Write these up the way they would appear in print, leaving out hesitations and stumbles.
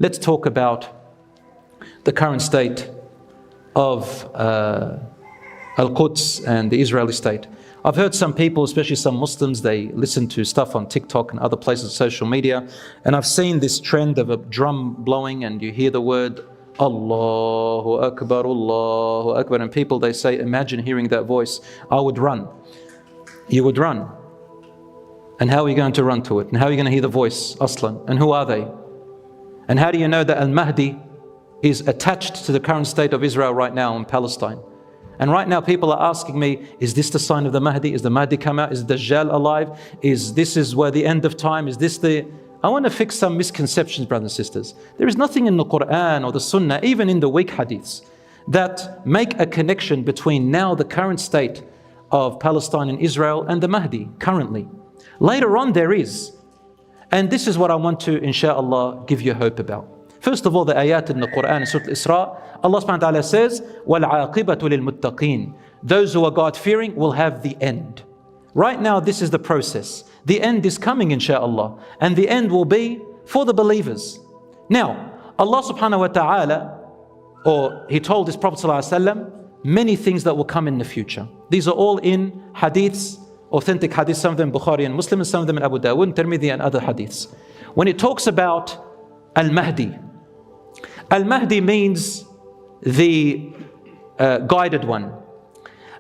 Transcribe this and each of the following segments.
let's talk about the current state of Al-Quds and the Israeli state. I've heard some people, especially some Muslims, they listen to stuff on TikTok and other places, social media, and I've seen this trend of a drum blowing and you hear the word Allahu Akbar, Allahu Akbar, and people, they say, imagine hearing that voice. I would run. You would run. And how are you going to run to it? And how are you going to hear the voice, Aslan? And who are they? And how do you know that Al-Mahdi is attached to the current state of Israel right now in Palestine? And right now people are asking me, is this the sign of the Mahdi? Is the Mahdi come out? Is Dajjal alive? Is where the end of time? Is this the... I want to fix some misconceptions, brothers and sisters. There is nothing in the Quran or the Sunnah, even in the weak hadiths, that make a connection between now the current state of Palestine and Israel and the Mahdi currently. Later on there is. And this is what I want to, inshallah, give you hope about. First of all, the ayat in the Quran, in Surah Al-Isra, Allah subhanahu wa ta'ala says, وَالْعَاقِبَةُ لِلْمُتَّقِينَ. Those who are God-fearing will have the end. Right now, this is the process. The end is coming, inshallah. And the end will be for the believers. Now, Allah subhanahu wa ta'ala, or He told His Prophet sallallahu alaihi wasallam, many things that will come in the future. These are all in hadiths, authentic hadiths, some of them Bukhari and Muslim, and some of them in Abu Dawud and Tirmidhi and other hadiths. When it talks about Al-Mahdi, Al-Mahdi means the guided one.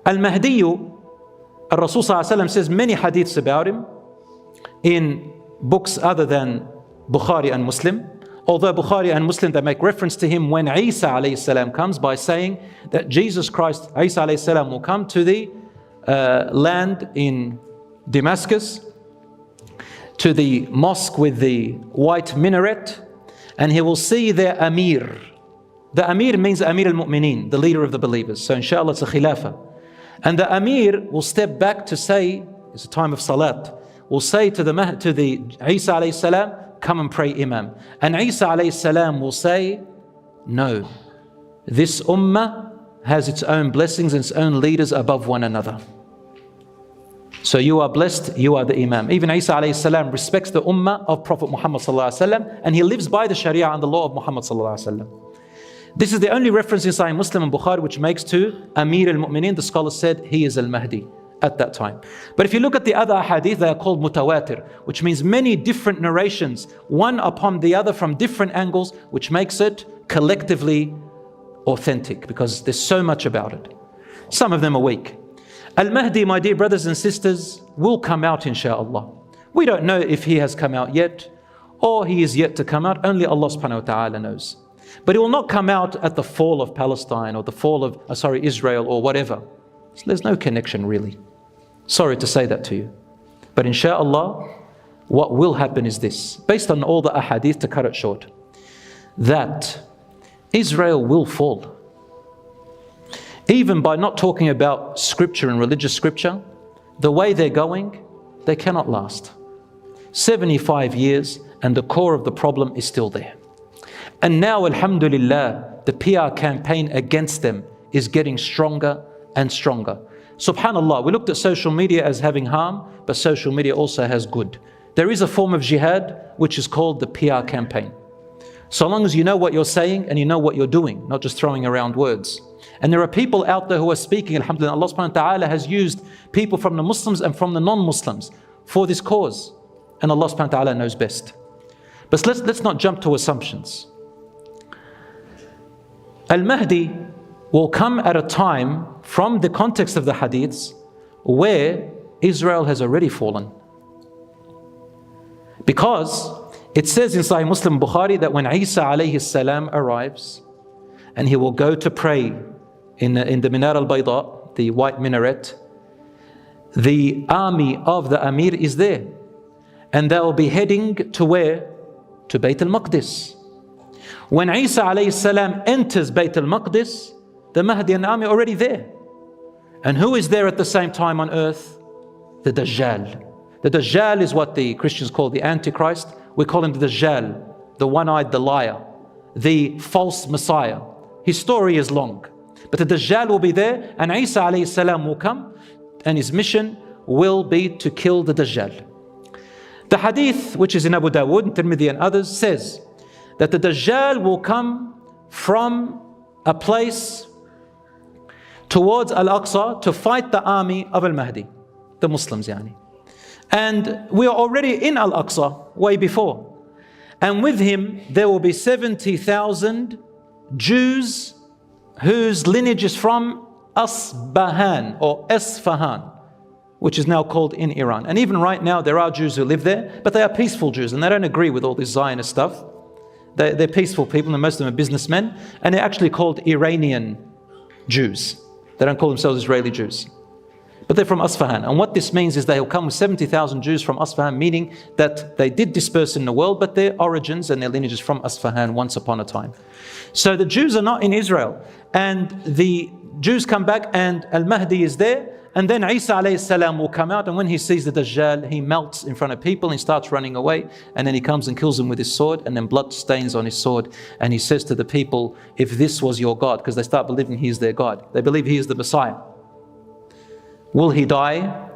Al-Mahdiyu, Al-Rasul sallallahu alaihi wasallam says many hadiths about him in books other than Bukhari and Muslim. Although Bukhari and Muslim, they make reference to him when Isa alayhi salam comes by saying that Jesus Christ, Isa alayhi salam, will come to the land in Damascus, to the mosque with the white minaret, and he will see their Amir. The Amir means Amir al-Mu'mineen, the leader of the believers. So inshallah it's a khilafah. And the Amir will step back to say, it's a time of salat, will say to the Isa alayhi salam, come and pray Imam. And Isa alayhi salam will say, no, this ummah has its own blessings and its own leaders above one another. So you are blessed, you are the Imam. Even Isa alayhi salam respects the ummah of Prophet Muhammad sallallahu alaihi wasallam, and he lives by the Sharia and the law of Muhammad sallallahu alaihi wasallam. This is the only reference in Sahih Muslim and Bukhari which makes to Amir al-Mu'mineen. The scholars said he is al-Mahdi at that time. But if you look at the other hadith, they are called mutawatir, which means many different narrations, one upon the other from different angles, which makes it collectively authentic because there's so much about it. Some of them are weak. Al-Mahdi, my dear brothers and sisters, will come out inshallah. We don't know if he has come out yet or he is yet to come out. Only Allah subhanahu wa ta'ala knows. But he will not come out at the fall of Palestine or the fall of, Israel or whatever. So there's no connection really. Sorry to say that to you. But inshallah, what will happen is this, based on all the ahadith, to cut it short, that Israel will fall. Even by not talking about scripture and religious scripture, the way they're going, they cannot last. 75 years and the core of the problem is still there. And now, alhamdulillah, the PR campaign against them is getting stronger and stronger. Subhanallah, we looked at social media as having harm, but social media also has good. There is a form of jihad which is called the PR campaign. So long as you know what you're saying and you know what you're doing, not just throwing around words. And there are people out there who are speaking, alhamdulillah, Allah subhanahu wa ta'ala has used people from the Muslims and from the non-Muslims for this cause. And Allah subhanahu wa ta'ala knows best. But let's not jump to assumptions. Al-Mahdi will come at a time from the context of the hadiths where Israel has already fallen. Because it says in Sahih Muslim Bukhari that when Isa alayhi salam arrives and he will go to pray in the Minar al-Bayda, the white minaret, the army of the Amir is there. And they will be heading to where? To Bayt al-Maqdis. When Isa alayhi salam enters Bayt al-Maqdis, the Mahdi and the army are already there. And who is there at the same time on earth? The Dajjal. The Dajjal is what the Christians call the Antichrist. We call him the Dajjal, the one-eyed, the liar, the false Messiah. His story is long. But the Dajjal will be there and Isa alayhi salam will come and his mission will be to kill the Dajjal. The hadith, which is in Abu Dawud and Tirmidhi and others, says that the Dajjal will come from a place towards Al-Aqsa to fight the army of Al-Mahdi, the Muslims yani. And we are already in Al-Aqsa way before. And with him there will be 70,000 Jews whose lineage is from Asbahan or Esfahan, which is now called in Iran. And even right now there are Jews who live there, but they are peaceful Jews and they don't agree with all this Zionist stuff. They're peaceful people and most of them are businessmen, and they're actually called Iranian Jews. They don't call themselves Israeli Jews. But they're from Asfahan. And what this means is they'll come with 70,000 Jews from Asfahan, meaning that they did disperse in the world, but their origins and their lineage is from Asfahan once upon a time. So the Jews are not in Israel. And the Jews come back and Al-Mahdi is there. And then Isa alayhi salam will come out, and when he sees the Dajjal, he melts in front of people and he starts running away. And then he comes and kills them with his sword, and then blood stains on his sword. And he says to the people, if this was your God, because they start believing he is their God. They believe he is the Messiah. Will he die?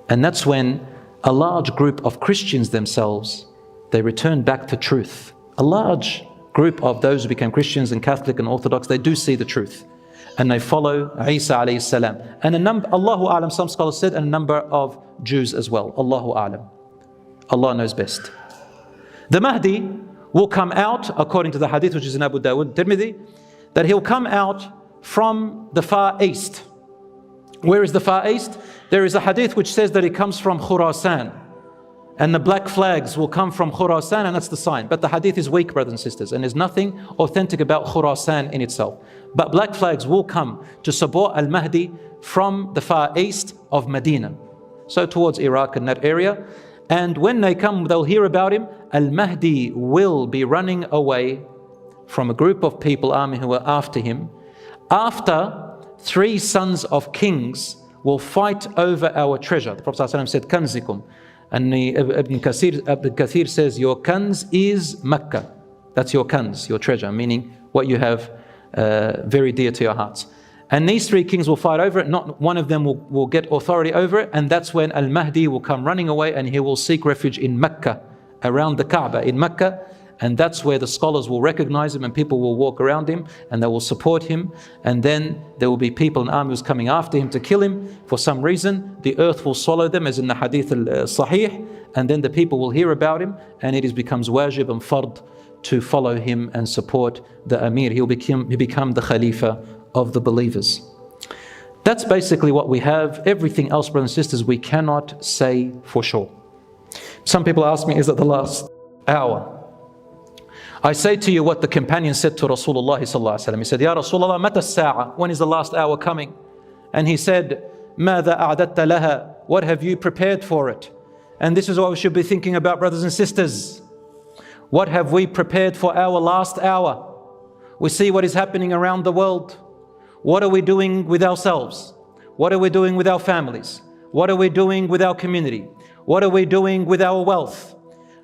And that's when a large group of Christians themselves, they return back to truth. A large group of those who became Christians and Catholic and Orthodox, they do see the truth. And they follow Isa alayhi salam. And a number, Allahu A'lam, some scholars said, and a number of Jews as well. Allahu A'lam. Allah knows best. The Mahdi will come out, according to the hadith which is in Abu Dawud, Tirmidhi, that he'll come out from the Far East. Where is the Far East? There is a hadith which says that it comes from Khurasan. And the black flags will come from Khurasan, and that's the sign. But the hadith is weak, brothers and sisters, and there's nothing authentic about Khurasan in itself. But black flags will come to support Al-Mahdi from the Far East of Medina. So towards Iraq and that area. And when they come, they'll hear about him. Al-Mahdi will be running away from a group of people, army who are after him. After 3 sons of kings will fight over our treasure. The Prophet ﷺ said, Kanzikum. And Ibn Kathir says, your kanz is Mecca. That's your kanz, your treasure, meaning what you have very dear to your hearts. And these 3 kings will fight over it. Not one of them will get authority over it. And that's when Al-Mahdi will come running away, and he will seek refuge in Mecca, around the Kaaba in Mecca. And that's where the scholars will recognize him, and people will walk around him and they will support him. And then there will be people and armies coming after him to kill him for some reason. The earth will swallow them, as in the hadith al-Sahih. And then the people will hear about him, and it becomes wajib and fard to follow him and support the Amir. He'll become the Khalifa of the believers. That's basically what we have. Everything else, brothers and sisters, we cannot say for sure. Some people ask me, is it the last hour? I say to you what the companion said to Rasulullah sallallahu alaihi wasallam. He said, Ya Rasulullah, mata as-sa'a? When is the last hour coming? And he said, ماذا أعددت لها? What have you prepared for it? And this is what we should be thinking about, brothers and sisters. What have we prepared for our last hour? We see what is happening around the world. What are we doing with ourselves? What are we doing with our families? What are we doing with our community? What are we doing with our wealth?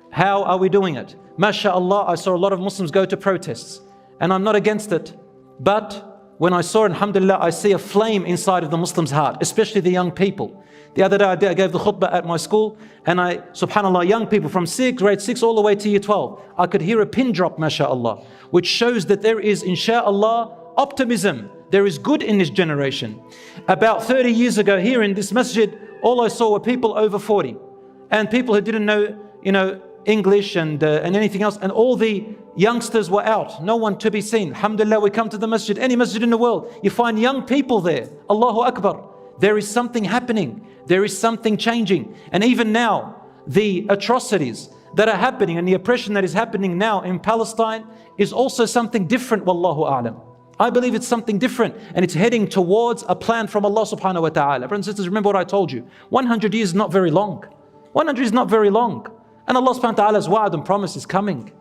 How are we doing it? MashaAllah, I saw a lot of Muslims go to protests, and I'm not against it. But when I saw, alhamdulillah, I see a flame inside of the Muslim's heart, especially the young people. The other day I gave the khutbah at my school, and subhanAllah, young people from grade 6 all the way to year 12, I could hear a pin drop, MashaAllah, which shows that there is, insha'Allah, optimism. There is good in this generation. About 30 years ago here in this masjid, all I saw were people over 40, and people who didn't know, English and anything else, and all the youngsters were out, no one to be seen. Alhamdulillah, we come to the masjid, any masjid in the world, you find young people there. Allahu Akbar. There is something happening. There is something changing. And even now, the atrocities that are happening and the oppression that is happening now in Palestine is also something different, wallahu a'lam. I believe it's something different, and it's heading towards a plan from Allah subhanahu wa ta'ala. Brothers and sisters, remember what I told you. 100 years is not very long. 100 is not very long. And Allah subhanahu wa ta'ala's wa'ad and promise is coming.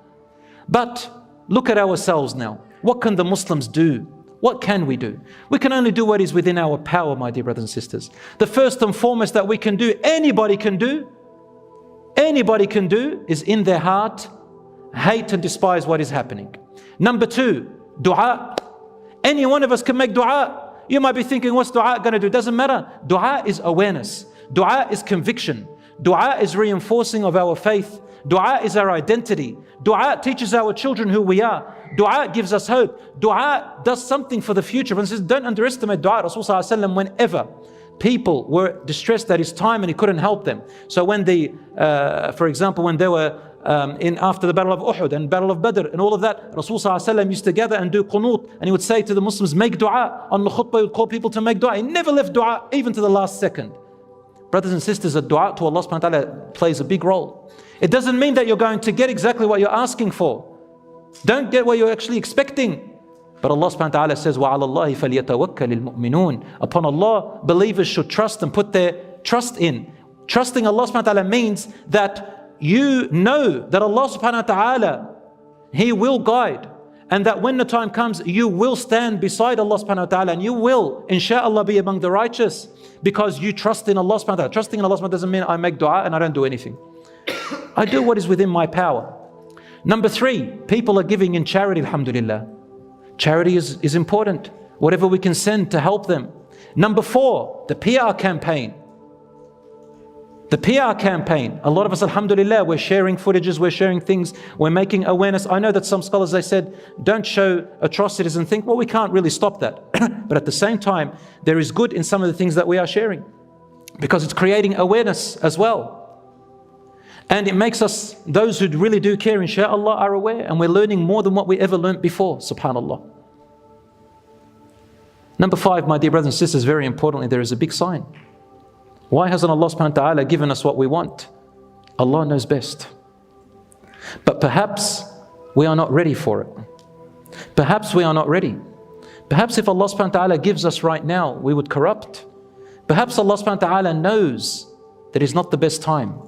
But look at ourselves now. What can the Muslims do? What can we do? We can only do what is within our power, my dear brothers and sisters. The first and foremost that we can do, anybody can do, is in their heart, hate and despise what is happening. Number 2, dua. Any one of us can make dua. You might be thinking, what's dua going to do? Doesn't matter. Dua is awareness. Dua is conviction. Dua is reinforcing of our faith. Dua is our identity. Dua teaches our children who we are. Dua gives us hope. Dua does something for the future. And says, don't underestimate dua. Rasulullah whenever people were distressed at his time and he couldn't help them. So when for example, when they were after the Battle of Uhud and Battle of Badr and all of that, Rasulullah used to gather and do qunut, and he would say to the Muslims, make dua. On the khutbah, he would call people to make dua. He never left dua even to the last second. Brothers and sisters, a dua to Allah subhanahu wa ta'ala plays a big role. It doesn't mean that you're going to get exactly what you're asking for. Don't get what you're actually expecting. But Allah subhanahu wa ta'ala says, وَعَلَى اللَّهِ فَلْيَتَوَكَّلِ الْمُؤْمِنُونَ. Upon Allah, believers should trust and put their trust in. Trusting Allah subhanahu wa ta'ala means that you know that Allah subhanahu wa ta'ala, He will guide. And that when the time comes, you will stand beside Allah subhanahu wa ta'ala and you will, inshaAllah, be among the righteous because you trust in Allah subhanahu wa ta'ala. Trusting in Allah subhanahu wa ta'ala doesn't mean I make dua and I don't do anything. I do what is within my power. Number 3, people are giving in charity, alhamdulillah. Charity is important. Whatever we can send to help them. Number 4, the PR campaign. The PR campaign. A lot of us, alhamdulillah, we're sharing footages, we're sharing things, we're making awareness. I know that some scholars, they said, don't show atrocities and think, well, we can't really stop that. But at the same time, there is good in some of the things that we are sharing because it's creating awareness as well. And it makes us, those who really do care, inshaAllah, are aware, and we're learning more than what we ever learned before, subhanAllah. Number 5, my dear brothers and sisters, very importantly, there is a big sign. Why hasn't Allah subhanahu wa ta'ala given us what we want? Allah knows best. But perhaps we are not ready for it. Perhaps we are not ready. Perhaps if Allah subhanahu wa ta'ala gives us right now, we would corrupt. Perhaps Allah subhanahu wa ta'ala knows that it's not the best time.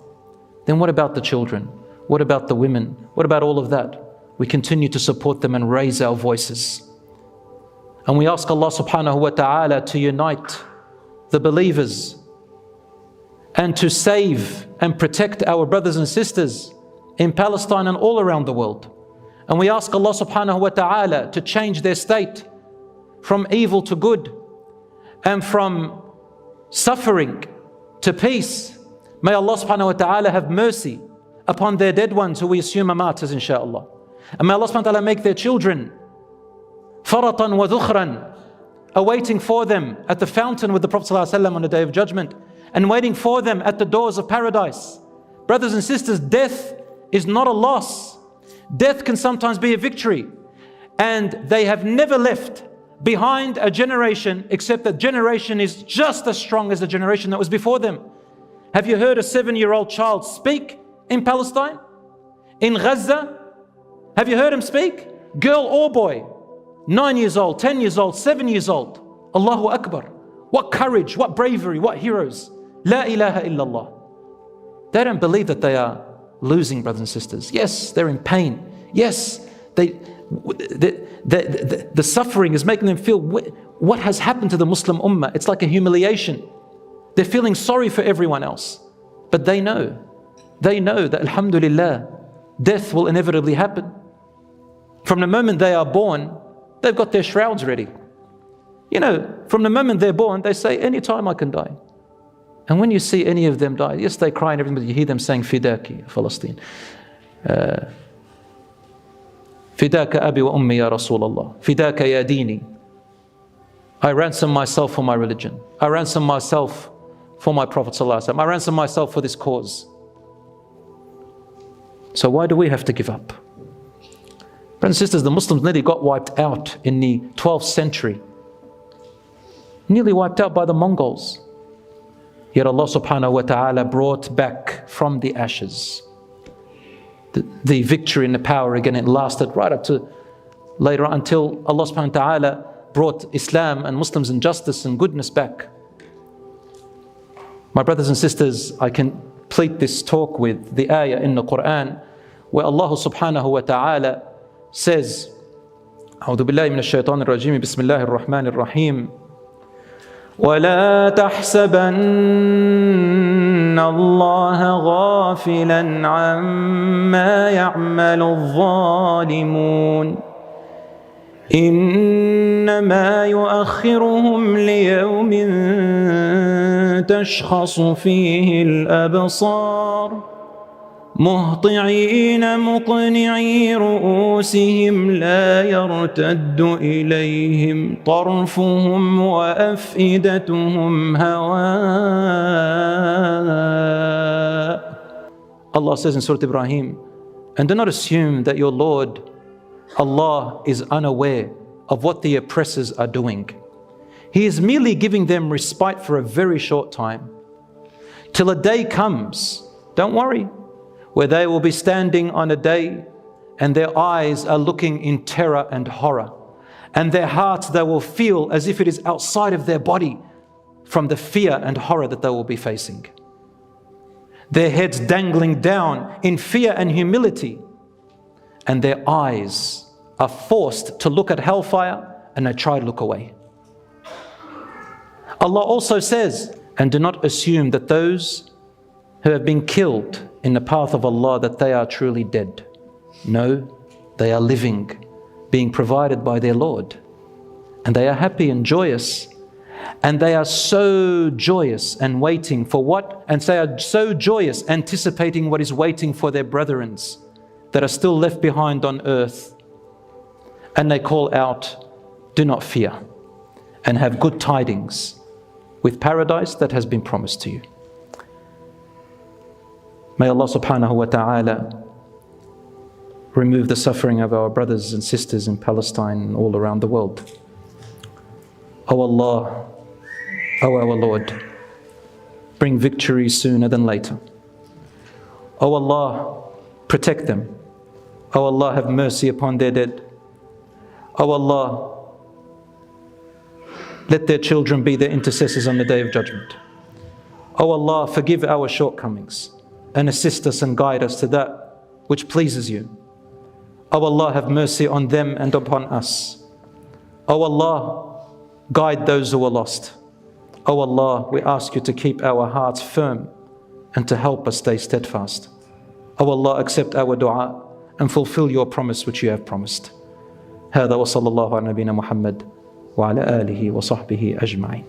Then what about the children? What about the women? What about all of that? We continue to support them and raise our voices. And we ask Allah subhanahu wa ta'ala to unite the believers and to save and protect our brothers and sisters in Palestine and all around the world. And we ask Allah subhanahu wa ta'ala to change their state from evil to good and from suffering to peace. May Allah subhanahu wa ta'ala have mercy upon their dead ones who we assume are martyrs, inshaAllah. And may Allah subhanahu wa ta'ala make their children faratan wa dhukhran, awaiting for them at the fountain with the Prophet ﷺ on the Day of Judgment, and waiting for them at the doors of paradise. Brothers and sisters, death is not a loss. Death can sometimes be a victory. And they have never left behind a generation, except that generation is just as strong as the generation that was before them. Have you heard a 7-year-old child speak in Palestine? In Gaza? Have you heard him speak? Girl or boy? 9 years old, 10 years old, 7 years old. Allahu Akbar. What courage, what bravery, what heroes. La ilaha illallah. They don't believe that they are losing, brothers and sisters. Yes, they're in pain. Yes, the suffering is making them feel what has happened to the Muslim Ummah. It's like a humiliation. They're feeling sorry for everyone else. But they know that alhamdulillah, death will inevitably happen. From the moment they are born, they've got their shrouds ready. You know, from the moment they're born, they say, anytime I can die. And when you see any of them die, yes, they cry and everything, but you hear them saying, Fidaki, Palestine. Fidaka abi wa ummi ya Rasulallah. Fidaka ya dini. I ransom myself for my religion. I ransom myself for my Prophet ﷺ. I ransom myself for this cause. So why do we have to give up? Brothers and sisters, the Muslims nearly got wiped out in the 12th century. Nearly wiped out by the Mongols. Yet Allah subhanahu wa ta'ala brought back from the ashes the victory and the power again. It lasted right up to later on until Allah subhanahu wa ta'ala brought Islam and Muslims and justice and goodness back. My brothers and sisters, I complete this talk with the ayah in the Quran where Allah subhanahu wa ta'ala says, أعوذ بالله من الشيطان الرجيم بسم الله الرحمن الرحيم ولا تحسبن الله غافلا عما يعمل الظالمون إنما يؤخرهم ليوم تشخص فيه الأبصار مهطعين مقنعي رؤوسهم لا يرتد إليهم طرفهم وأفئدتهم هواء. Allah says in Surah Ibrahim, and do not assume that your Lord, Allah, is unaware of what the oppressors are doing. He is merely giving them respite for a very short time, till a day comes, don't worry, where they will be standing on a day and their eyes are looking in terror and horror, and their hearts they will feel as if it is outside of their body from the fear and horror that they will be facing. Their heads dangling down in fear and humility, and their eyes are forced to look at hellfire and they try to look away. Allah also says, and do not assume that those who have been killed in the path of Allah, that they are truly dead. No, they are living, being provided by their Lord. And they are happy and joyous. And they are so joyous and waiting for what? And they are so joyous, anticipating what is waiting for their brethren that are still left behind on earth. And they call out, do not fear, and have good tidings with paradise that has been promised to you. May Allah subhanahu wa ta'ala remove the suffering of our brothers and sisters in Palestine and all around the world. O Allah, O our Lord, bring victory sooner than later. O Allah, protect them. O Allah, have mercy upon their dead. O Allah, let their children be their intercessors on the Day of Judgment. O Allah, forgive our shortcomings and assist us and guide us to that which pleases you. O Allah, have mercy on them and upon us. O Allah, guide those who are lost. O Allah, we ask you to keep our hearts firm and to help us stay steadfast. O Allah, accept our dua and fulfill your promise which you have promised. هذا وصلى الله على نبينا محمد وعلى آله وصحبه أجمعين.